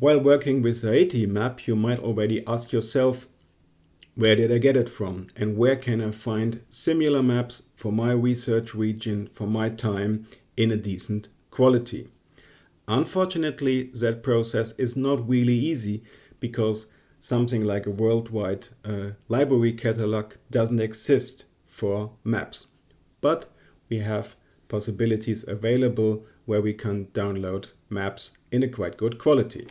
While working with the AT map, you might already ask yourself, where did I get it from? And where can I find similar maps for my research region, for my time, in a decent quality? Unfortunately, that process is not really easy because something like a worldwide library catalog doesn't exist for maps. But we have possibilities available where we can download maps in a quite good quality.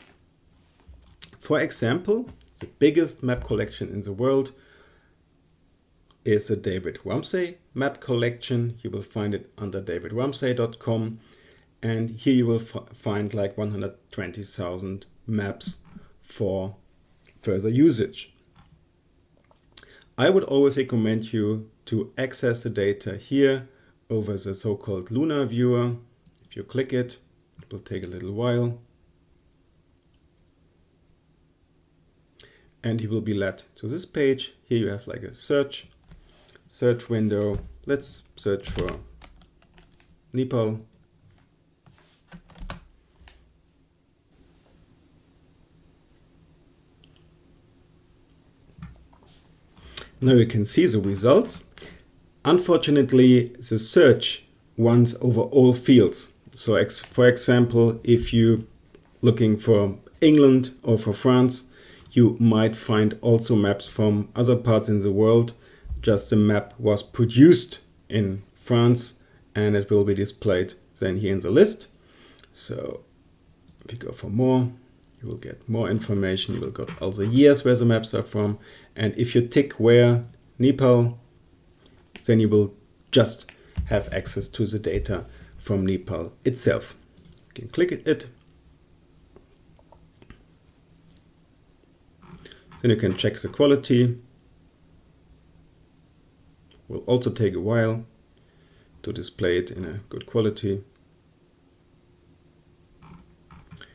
For example, the biggest map collection in the world is the David Ramsay map collection. You will find it under davidramsay.com, and here you will find like 120,000 maps for further usage. I would always recommend you to access the data here over the so-called Lunar viewer. If you click it, it will take a little while. And you will be led to this page. Here you have like a search window. Let's search for Nepal. Now you can see the results. Unfortunately, the search runs over all fields. So for example, if you're looking for England or for France, you might find also maps from other parts in the world. Just the map was produced in France and it will be displayed then here in the list. So if you go for more, you will get more information. You will get all the years where the maps are from. And if you tick where Nepal, then you will just have access to the data from Nepal itself. You can click it. Then you can check the quality. Will also take a while to display it in a good quality.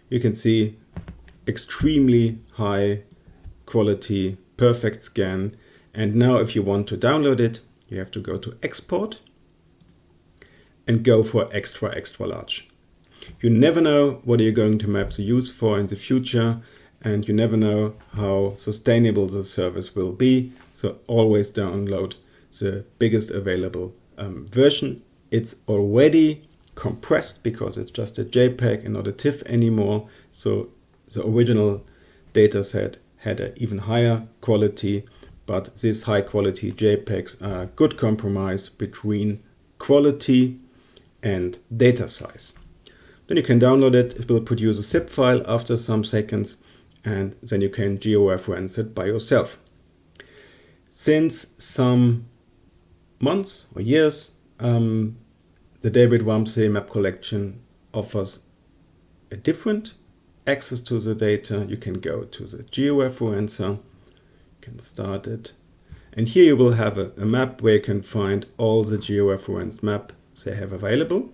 You can see extremely high quality, perfect scan. And now if you want to download it, you have to go to export and go for extra large. You never know what you're going to map the use for in the future, and you never know how sustainable the service will be. So always download the biggest available version. It's already compressed because it's just a JPEG and not a TIFF anymore. So the original dataset had an even higher quality, but these high quality JPEGs are a good compromise between quality and data size. Then you can download it. It will produce a zip file after some seconds, and then you can geo-reference it by yourself. Since some months or years, the David Ramsay map collection offers a different access to the data. You can go to the geo-referencer, you can start it, and here you will have a map where you can find all the geo-referenced maps they have available.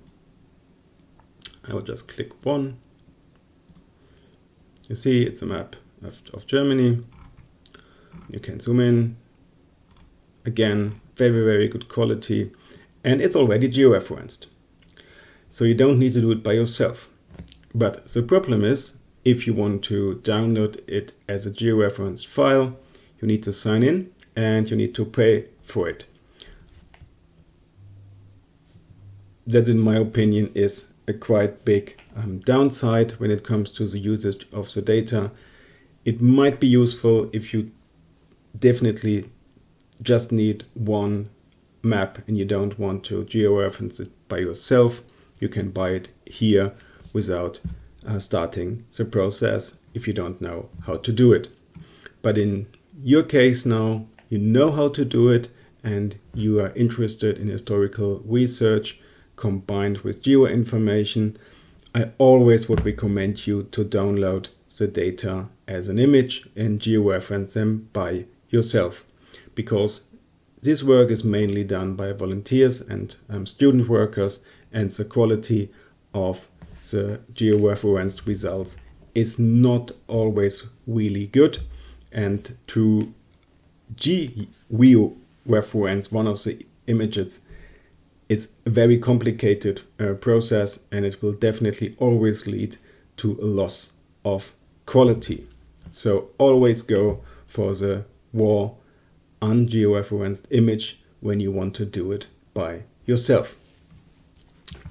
I will just click one. You see it's a map of Germany. You can zoom in. Again, very good quality, and it's already geo-referenced. So you don't need to do it by yourself. But the problem is, if you want to download it as a geo-referenced file, you need to sign in and you need to pay for it. That, in my opinion, is a quite big downside when it comes to the usage of the data. It might be useful if you definitely just need one map and you don't want to geo-reference it by yourself. You can buy it here without starting the process if you don't know how to do it. But in your case now, you know how to do it and you are interested in historical research combined with geo information. I always would recommend you to download the data as an image and geo-reference them by yourself, because this work is mainly done by volunteers and student workers, and the quality of the geo-referenced results is not always really good. And to geo-reference one of the images is a very complicated process, and it will definitely always lead to a loss of quality. So always go for the raw, ungeoreferenced image when you want to do it by yourself.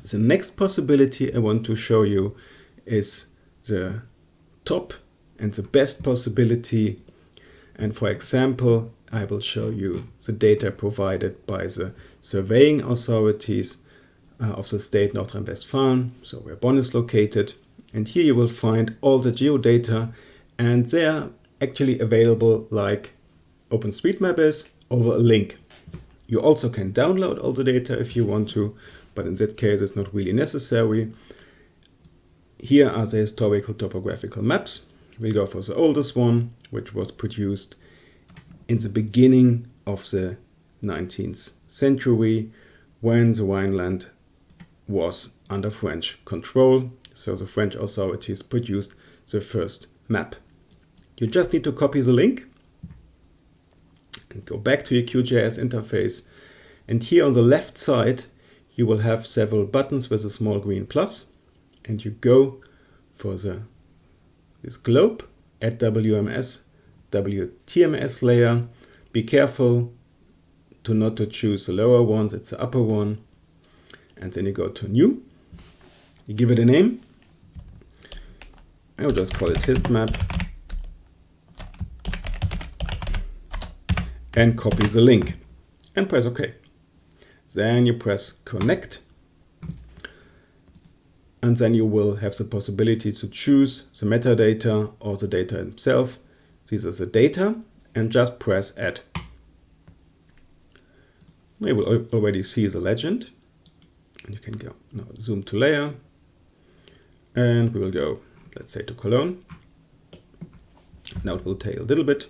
The next possibility I want to show you is the top and the best possibility. And for example, I will show you the data provided by the surveying authorities of the state North Rhine-Westphalia, so where Bonn is located. And here you will find all the geodata, and they are actually available like OpenStreetMap is over a link. You also can download all the data if you want to, but in that case it's not really necessary. Here are the historical topographical maps. We'll go for the oldest one, which was produced in the beginning of the 19th century when the Rhineland was under French control. So the French authorities produced the first map. You just need to copy the link and go back to your QGIS interface. And here on the left side, you will have several buttons with a small green plus. And you go for this globe at WMS, WTMS layer. Be careful not to choose the lower ones, it's the upper one. And then you go to new. You give it a name. I will just call it HistMap. And copy the link. And press OK. Then you press connect. And then you will have the possibility to choose the metadata or the data itself. These are the data, and just press add. You will already see the legend. And you can go now zoom to layer. And we will go, let's say, to Cologne. Now it will take a little bit.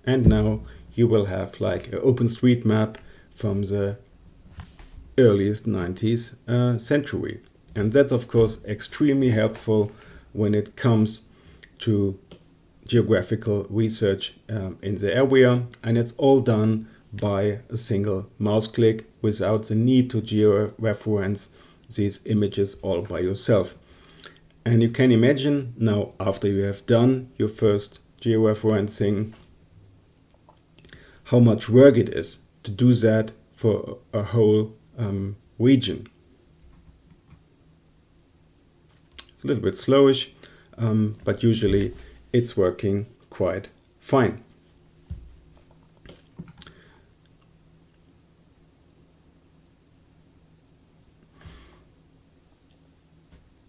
And now you will have like an OpenStreetMap from the earliest 19th century. And that's of course extremely helpful when it comes to geographical research in the area, and it's all done by a single mouse click without the need to georeference these images all by yourself. And you can imagine now, after you have done your first georeferencing, how much work it is to do that for a whole region. It's a little bit slowish, but usually it's working quite fine.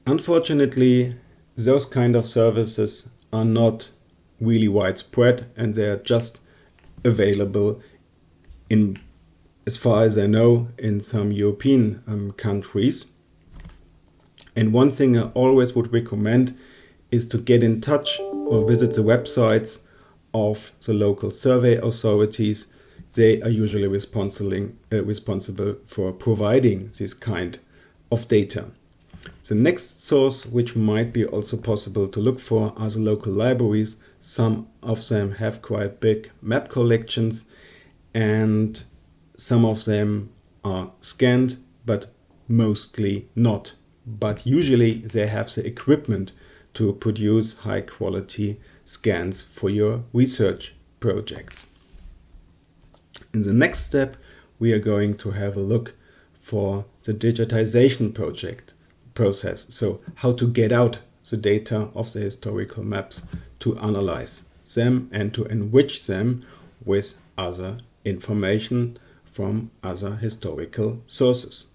Unfortunately, those kind of services are not really widespread, and they are just available in, as far as I know, in some European countries. And one thing I always would recommend is to get in touch or visit the websites of the local survey authorities. They are usually responsible for providing this kind of data. The next source, which might be also possible to look for, are the local libraries. Some of them have quite big map collections, and some of them are scanned, but mostly not. But usually they have the equipment to produce high quality scans for your research projects. In the next step, we are going to have a look for the digitization process. So how to get out the data of the historical maps, to analyze them and to enrich them with other information from other historical sources.